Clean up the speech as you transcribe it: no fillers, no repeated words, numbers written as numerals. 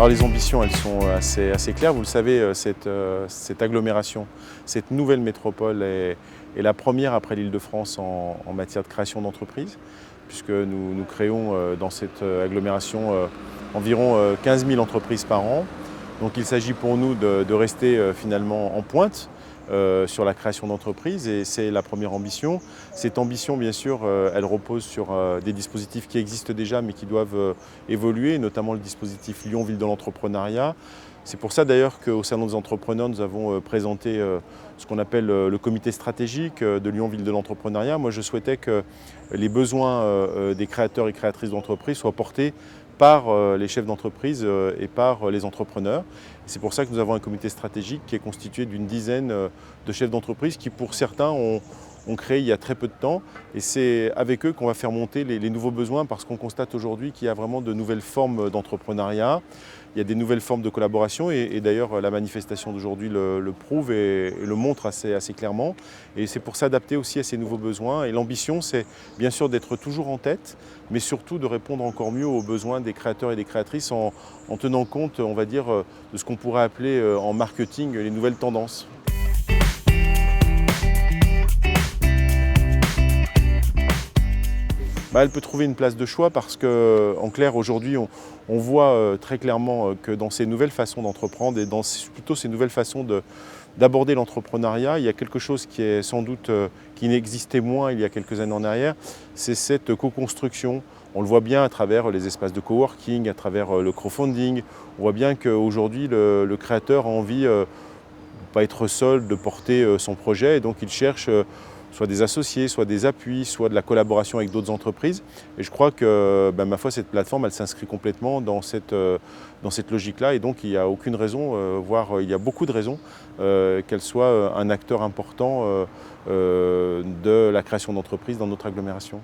Alors les ambitions, elles sont assez claires. Vous le savez, cette agglomération, cette nouvelle métropole est la première après l'Île-de-France en matière de création d'entreprises, puisque nous créons dans cette agglomération environ 15 000 entreprises par an. Donc il s'agit pour nous de rester finalement en pointe sur la création d'entreprises, et c'est la première ambition. Cette ambition, bien sûr, elle repose sur des dispositifs qui existent déjà mais qui doivent évoluer, notamment le dispositif Lyon Ville de l'entrepreneuriat. C'est pour ça d'ailleurs qu'au Salon des entrepreneurs, nous avons présenté ce qu'on appelle le comité stratégique de Lyon Ville de l'entrepreneuriat. Moi, je souhaitais que les besoins des créateurs et créatrices d'entreprises soient portés par les chefs d'entreprise et par les entrepreneurs. C'est pour ça que nous avons un comité stratégique qui est constitué d'une dizaine de chefs d'entreprise qui, pour certains, ont créé il y a très peu de temps. Et c'est avec eux qu'on va faire monter les nouveaux besoins, parce qu'on constate aujourd'hui qu'il y a vraiment de nouvelles formes d'entrepreneuriat. Il y a des nouvelles formes de collaboration, et d'ailleurs la manifestation d'aujourd'hui le prouve et le montre assez clairement. Et c'est pour s'adapter aussi à ces nouveaux besoins. Et l'ambition, c'est bien sûr d'être toujours en tête, mais surtout de répondre encore mieux aux besoins des créateurs et des créatrices en tenant compte, on va dire, de ce qu'on pourrait appeler en marketing les nouvelles tendances. Elle peut trouver une place de choix parce qu'en clair, aujourd'hui, on voit très clairement que dans ces nouvelles façons d'entreprendre et dans plutôt ces nouvelles façons d'aborder l'entrepreneuriat, il y a quelque chose qui est sans doute qui n'existait moins il y a quelques années en arrière, c'est cette co-construction. On le voit bien à travers les espaces de coworking, à travers le crowdfunding. On voit bien qu'aujourd'hui, le créateur a envie de ne pas être seul, de porter son projet, et donc il cherche soit des associés, soit des appuis, soit de la collaboration avec d'autres entreprises. Et je crois que, ma foi, cette plateforme, elle s'inscrit complètement dans cette logique-là. Et donc, il n'y a aucune raison, voire il y a beaucoup de raisons, qu'elle soit un acteur important de la création d'entreprises dans notre agglomération.